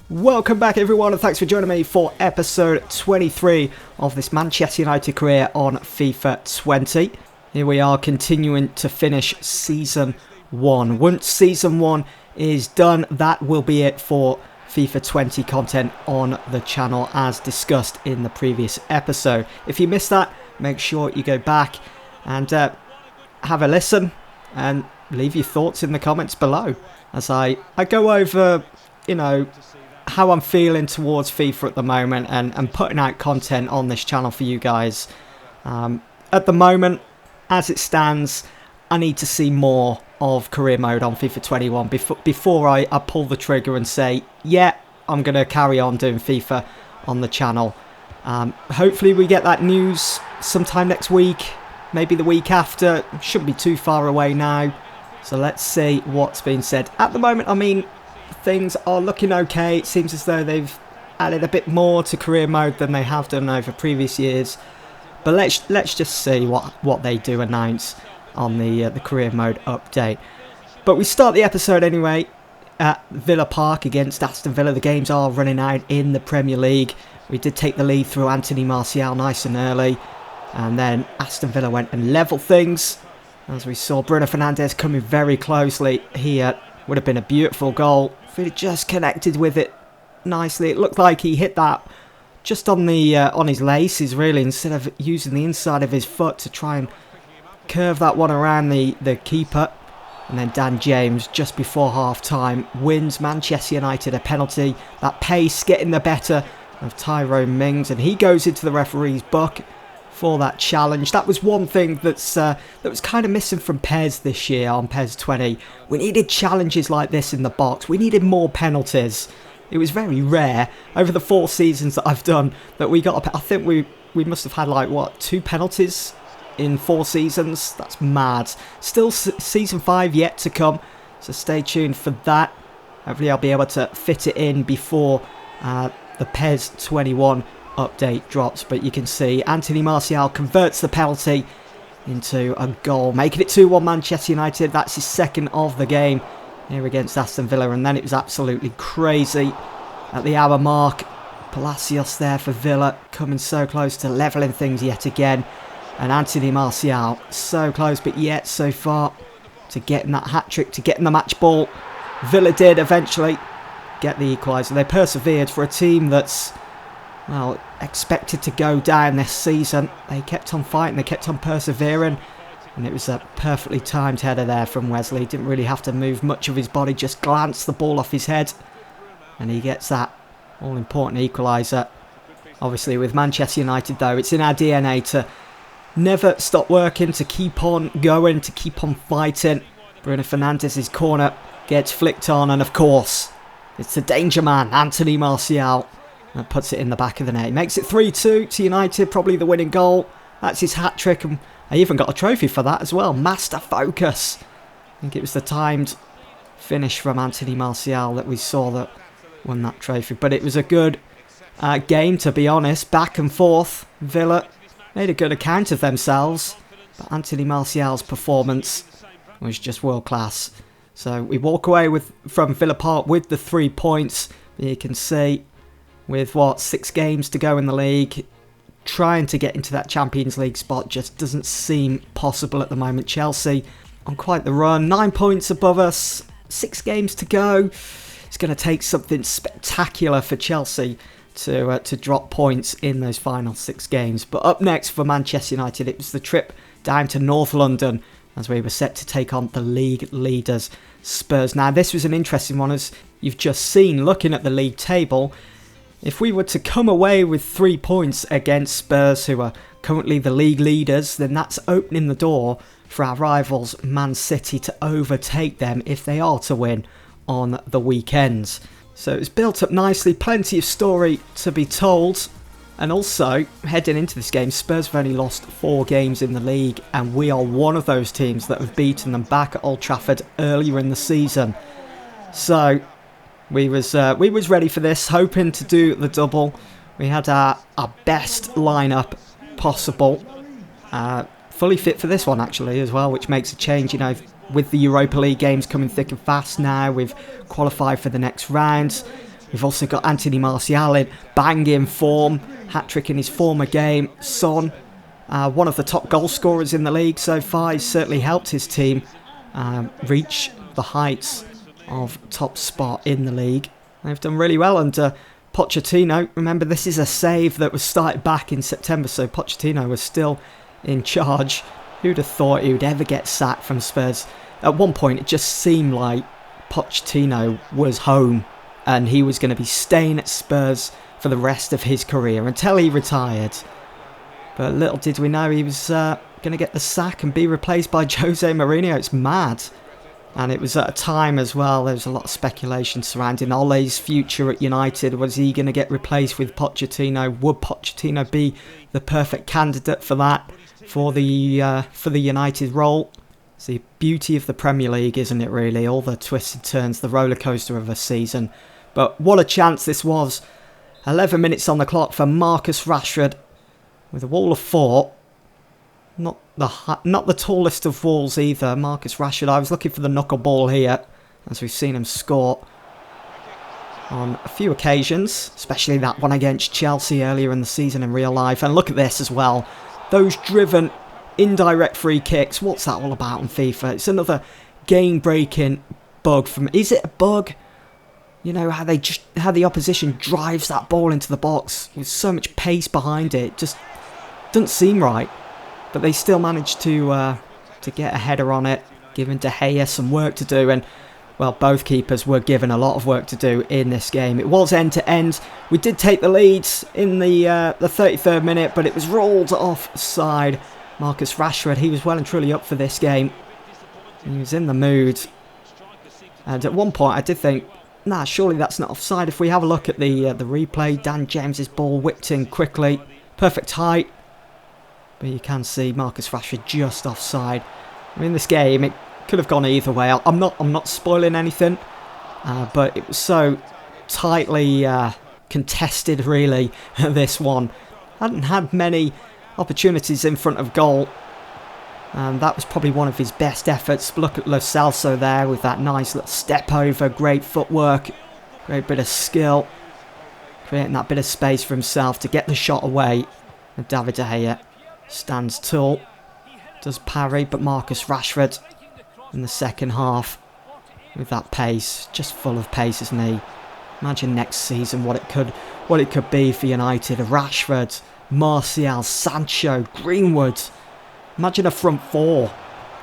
Welcome back everyone, and thanks for joining me for episode 23 of this Manchester United career on FIFA 20. Here we are continuing to finish Season 1. Once Season 1 is done, that will be it for FIFA 20 content on the channel as discussed in the previous episode. If you missed that, make sure you go back and have a listen and leave your thoughts in the comments below as I go over, how I'm feeling towards FIFA at the moment and putting out content on this channel for you guys. At the moment, as it stands, I need to see more of career mode on FIFA 21 before I pull the trigger and say, yeah, I'm going to carry on doing FIFA on the channel. Hopefully we get that news sometime next week, maybe the week after. Shouldn't be too far away now. So let's see what's been said. At the moment, things are looking okay. It seems as though they've added a bit more to career mode than they have done over previous years. But let's just see what they do announce on the career mode update. But we start the episode anyway at Villa Park against Aston Villa. The games are running out in the Premier League. We did take the lead through Anthony Martial nice and early, and then Aston Villa went and levelled things. As we saw Bruno Fernandes coming very closely here. Would have been a beautiful goal if he just connected with it nicely. It looked like he hit that just on his laces, really, instead of using the inside of his foot to try and curve that one around the keeper. And then Dan James, just before half-time, wins Manchester United a penalty. That pace getting the better of Tyrone Mings, and he goes into the referee's book for that challenge. That was one thing that was kind of missing from PES this year on PES 20. We needed challenges like this in the box. We needed more penalties. It was very rare over the 4 seasons that I've done that we got. I think we must have had 2 penalties in 4 seasons. That's mad. Still season 5 yet to come, so stay tuned for that. Hopefully I'll be able to fit it in before the PES 21 update drops. But you can see Anthony Martial converts the penalty into a goal, making it 2-1 Manchester United. That's his second of the game here against Aston Villa, and then it was absolutely crazy at the hour mark. Palacios there for Villa, coming so close to levelling things yet again, and Anthony Martial so close but yet so far to getting that hat-trick, to getting the match ball. Villa did eventually get the equaliser. They persevered for a team that's, well, expected to go down this season. They kept on fighting, they kept on persevering, and it was a perfectly timed header there from Wesley. Didn't really have to move much of his body, just glanced the ball off his head, and he gets that all-important equaliser. Obviously with Manchester United though, it's in our DNA to never stop working, to keep on going, to keep on fighting. Bruno Fernandes' corner gets flicked on, and of course it's the danger man, Anthony Martial, that puts it in the back of the net. He makes it 3-2 to United, probably the winning goal. That's his hat-trick, and I even got a trophy for that as well. Master focus. I think it was the timed finish from Anthony Martial that we saw that won that trophy. But it was a good game, to be honest. Back and forth. Villa made a good account of themselves, but Anthony Martial's performance was just world class. So we walk away from Villa Park with the 3 points. You can see with 6 games to go in the league, trying to get into that Champions League spot just doesn't seem possible at the moment. Chelsea on quite the run, 9 points above us, 6 games to go. It's going to take something spectacular for Chelsea to drop points in those final 6 games. But up next for Manchester United, it was the trip down to North London as we were set to take on the league leaders, Spurs. Now this was an interesting one, as you've just seen looking at the league table. If we were to come away with 3 points against Spurs, who are currently the league leaders, then that's opening the door for our rivals Man City to overtake them if they are to win on the weekends. So it's built up nicely, plenty of story to be told. And also, heading into this game, Spurs have only lost 4 games in the league, and we are one of those teams that have beaten them back at Old Trafford earlier in the season. So we was ready for this, hoping to do the double. We had our best lineup possible, fully fit for this one actually as well, which makes a change. With the Europa League games coming thick and fast now, we've qualified for the next round. We've also got Anthony Martial in banging form, hat-trick in his former game. Son, one of the top goal scorers in the league so far. He's certainly helped his team reach the heights of top spot in the league. They've done really well under Pochettino. Remember, this is a save that was started back in September, so Pochettino was still in charge. Who'd have thought he would ever get sacked from Spurs? At one point, it just seemed like Pochettino was home and he was going to be staying at Spurs for the rest of his career until he retired. But little did we know he was going to get the sack and be replaced by Jose Mourinho. It's mad. And it was at a time as well, there was a lot of speculation surrounding Ole's future at United. Was he going to get replaced with Pochettino? Would Pochettino be the perfect candidate for that, for the United role? It's the beauty of the Premier League, isn't it really? All the twists and turns, the roller coaster of a season. But what a chance this was. 11 minutes on the clock for Marcus Rashford with a wall of 4. Not the tallest of walls either, Marcus Rashford. I was looking for the knuckleball here, as we've seen him score on a few occasions, especially that one against Chelsea earlier in the season in real life. And look at this as well. Those driven indirect free kicks. What's that all about on FIFA? It's another game-breaking bug from... Is it a bug? You know, how the opposition drives that ball into the box with so much pace behind it. Just doesn't seem right. But they still managed to get a header on it, giving De Gea some work to do. And, well, both keepers were given a lot of work to do in this game. It was end-to-end. We did take the lead in the 33rd minute, but it was ruled offside. Marcus Rashford, he was well and truly up for this game. He was in the mood. And at one point, I did think, nah, surely that's not offside. If we have a look at the replay, Dan James's ball whipped in quickly. Perfect height. But you can see Marcus Rashford just offside. I mean, this game, it could have gone either way. I'm not spoiling anything, but it was so tightly contested, really, this one. Hadn't had many opportunities in front of goal. And that was probably one of his best efforts. Look at Lo Celso there with that nice little step over. Great footwork. Great bit of skill. Creating that bit of space for himself to get the shot away. And David De Gea stands tall, does parry, but Marcus Rashford in the second half with that pace, just full of pace, isn't he? Imagine next season what it could be for United. Rashford, Martial, Sancho, Greenwood. Imagine a front 4,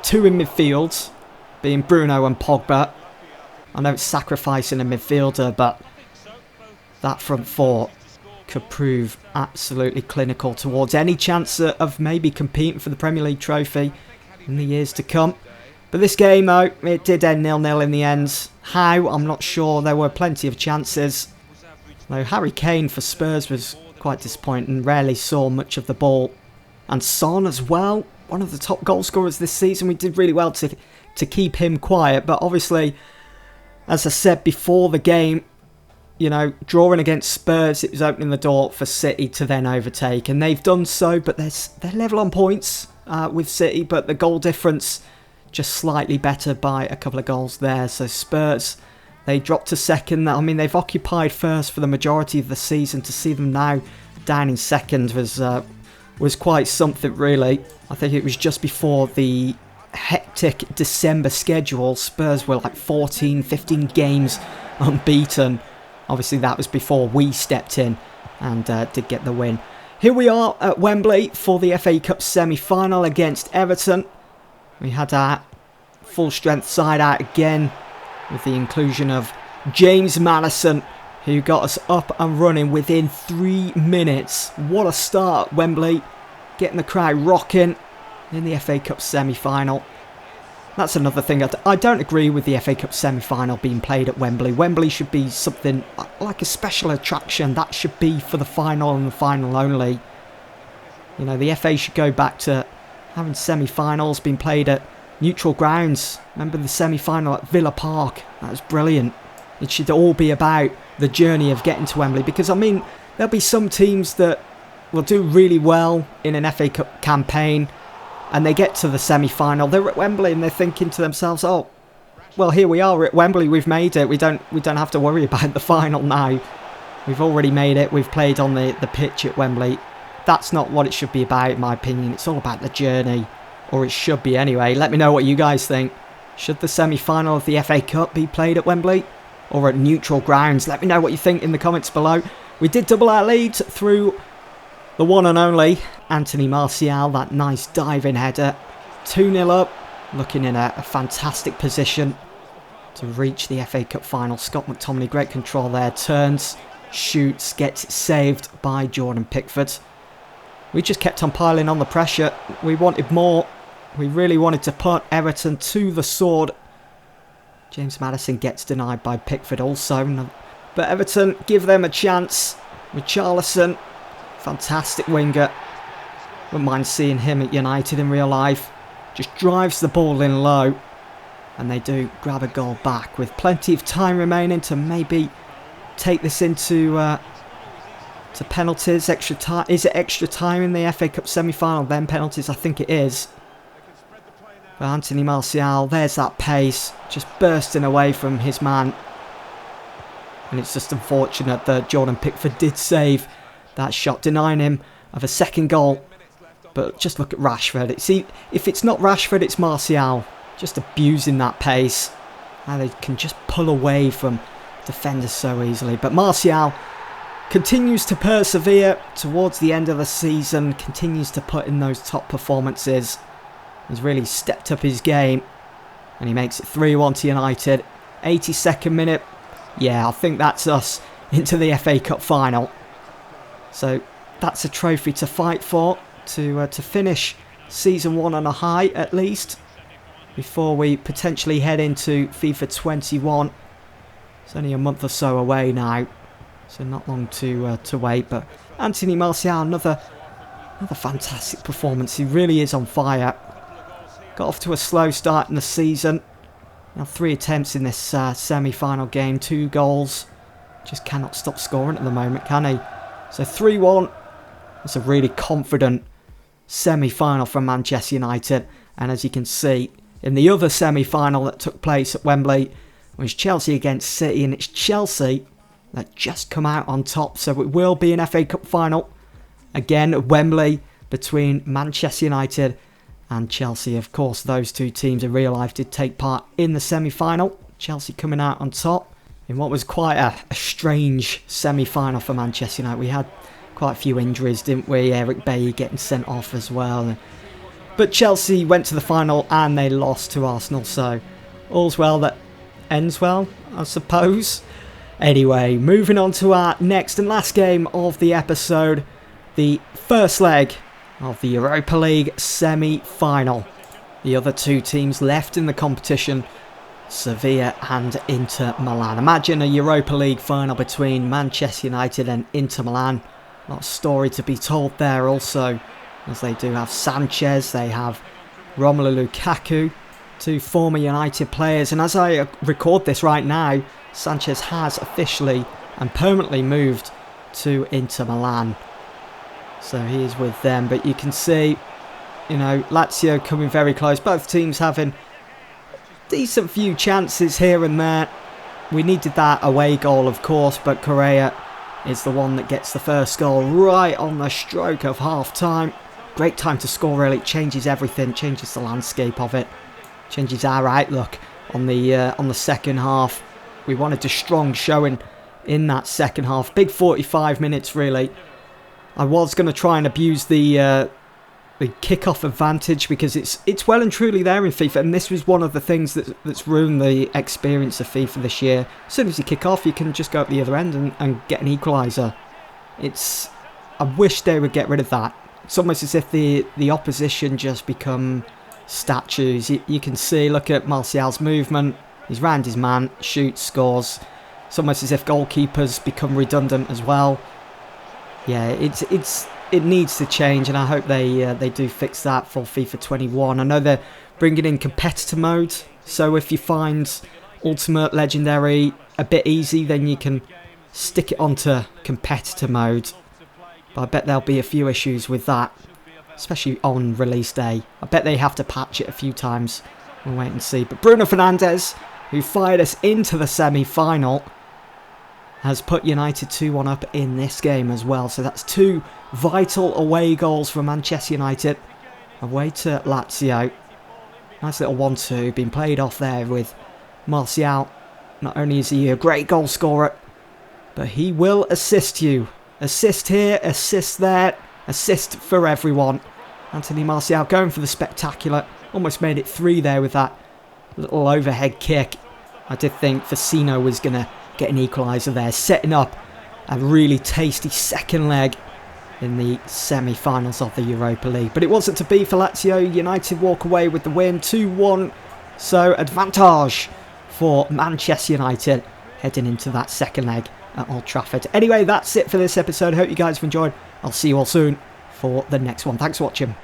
2 in midfield, being Bruno and Pogba. I know it's sacrificing a midfielder, but that front 4 could prove absolutely clinical towards any chance of maybe competing for the Premier League trophy in the years to come. But this game, though, it did end 0-0 in the end. How? I'm not sure. There were plenty of chances. Though Harry Kane for Spurs was quite disappointing. Rarely saw much of the ball. And Son as well, one of the top goal scorers this season. We did really well to keep him quiet. But obviously, as I said before the game, you know, drawing against Spurs, it was opening the door for City to then overtake. And they've done so, but they're level on points with City. But the goal difference just slightly better by a couple of goals there. So Spurs, they dropped to second. I mean, they've occupied first for the majority of the season. To see them now down in second was quite something, really. I think it was just before the hectic December schedule. Spurs were like 14, 15 games unbeaten. Obviously, that was before we stepped in and did get the win. Here we are at Wembley for the FA Cup semi-final against Everton. We had our full-strength side out again with the inclusion of James Maddison, who got us up and running within 3 minutes. What a start, Wembley. Getting the crowd rocking in the FA Cup semi-final. That's another thing. I don't agree with the FA Cup semi-final being played at Wembley. Wembley should be something like a special attraction. That should be for the final and the final only. You know, the FA should go back to having semi-finals being played at neutral grounds. Remember the semi-final at Villa Park? That was brilliant. It should all be about the journey of getting to Wembley. Because, I mean, there'll be some teams that will do really well in an FA Cup campaign, and they get to the semi-final, they're at Wembley and they're thinking to themselves, oh, well, here we are at Wembley. We've made it. We don't have to worry about the final now. We've already made it. We've played on the pitch at Wembley. That's not what it should be about, in my opinion. It's all about the journey, or it should be anyway. Let me know what you guys think. Should the semi-final of the FA Cup be played at Wembley or at neutral grounds? Let me know what you think in the comments below. We did double our lead through the one and only Anthony Martial. That nice diving header. 2-0 up. Looking in a fantastic position to reach the FA Cup final. Scott McTominay, great control there. Turns, shoots, gets saved by Jordan Pickford. We just kept on piling on the pressure. We wanted more. We really wanted to put Everton to the sword. James Maddison gets denied by Pickford also. But Everton give them a chance. Richarlison, fantastic winger. Wouldn't mind seeing him at United in real life. Just drives the ball in low. And they do grab a goal back with plenty of time remaining to maybe take this into to penalties. Extra time. Is it extra time in the FA Cup semi-final? Then penalties, I think it is. But Anthony Martial, there's that pace. Just bursting away from his man. And it's just unfortunate that Jordan Pickford did save that shot, denying him of a second goal. But just look at Rashford. See, if it's not Rashford, it's Martial. Just abusing that pace. How they can just pull away from defenders so easily. But Martial continues to persevere towards the end of the season. Continues to put in those top performances. He's really stepped up his game. And he makes it 3-1 to United. 82nd minute. Yeah, I think that's us into the FA Cup final. So that's a trophy to fight for. To finish Season 1 on a high at least. Before we potentially head into FIFA 21. It's only a month or so away now. So not long to wait. But Anthony Martial, another fantastic performance. He really is on fire. Got off to a slow start in the season. Now 3 attempts in this semi-final game. 2 goals. Just cannot stop scoring at the moment, can he? So 3-1. That's a really confident semi-final from Manchester United. And as you can see, in the other semi-final that took place at Wembley, it was Chelsea against City. And it's Chelsea that just come out on top. So it will be an FA Cup final. Again at Wembley between Manchester United and Chelsea. Of course, those two teams in real life did take part in the semi-final. Chelsea coming out on top in what was quite a strange semi-final for Manchester United. We had quite a few injuries, didn't we? Eric Bailly getting sent off as well. But Chelsea went to the final and they lost to Arsenal. So all's well that ends well, I suppose. Anyway, moving on to our next and last game of the episode. The first leg of the Europa League semi-final. The other two teams left in the competition, Sevilla and Inter Milan. Imagine a Europa League final between Manchester United and Inter Milan. A lot of story to be told there also, as they do have Sanchez, they have Romelu Lukaku, 2 former United players. And as I record this right now, Sanchez has officially and permanently moved to Inter Milan. So he is with them, but you can see, you know, Lazio coming very close. Both teams having decent few chances here and there. We needed that away goal, of course, but Correa is the one that gets the first goal right on the stroke of half-time. Great time to score, really. It changes everything, changes the landscape of it, changes our outlook on the second half. We wanted a strong showing in that second half. Big 45 minutes, really. I was going to try and abuse the kick-off advantage because it's well and truly there in FIFA, and this was one of the things that's ruined the experience of FIFA this year. As soon as you kick off, you can just go up the other end and get an equaliser. I wish they would get rid of that. It's almost as if the opposition just become statues. You can see, look at Martial's movement. He's round his man, shoots, scores. It's almost as if goalkeepers become redundant as well. Yeah, it needs to change, and I hope they do fix that for FIFA 21. I know they're bringing in competitor mode, so if you find Ultimate Legendary a bit easy, then you can stick it onto competitor mode. But I bet there'll be a few issues with that, especially on release day. I bet they have to patch it a few times. We'll wait and see. But Bruno Fernandes who fired us into the semi-final, has put United 2-1 up in this game as well. So that's 2 vital away goals for Manchester United away to Lazio. Nice little 1-2 being played off there with Martial. Not only is he a great goal scorer, but he will assist you. Assist here, assist there, assist for everyone. Anthony Martial going for the spectacular. Almost made it 3 there with that little overhead kick. I did think Facino was going to get an equaliser there, setting up a really tasty second leg in the semi-finals of the Europa League. But it wasn't to be for Lazio. United walk away with the win, 2-1. So advantage for Manchester United heading into that second leg at Old Trafford. Anyway, that's it for this episode. Hope you guys have enjoyed. I'll see you all soon for the next one. Thanks for watching.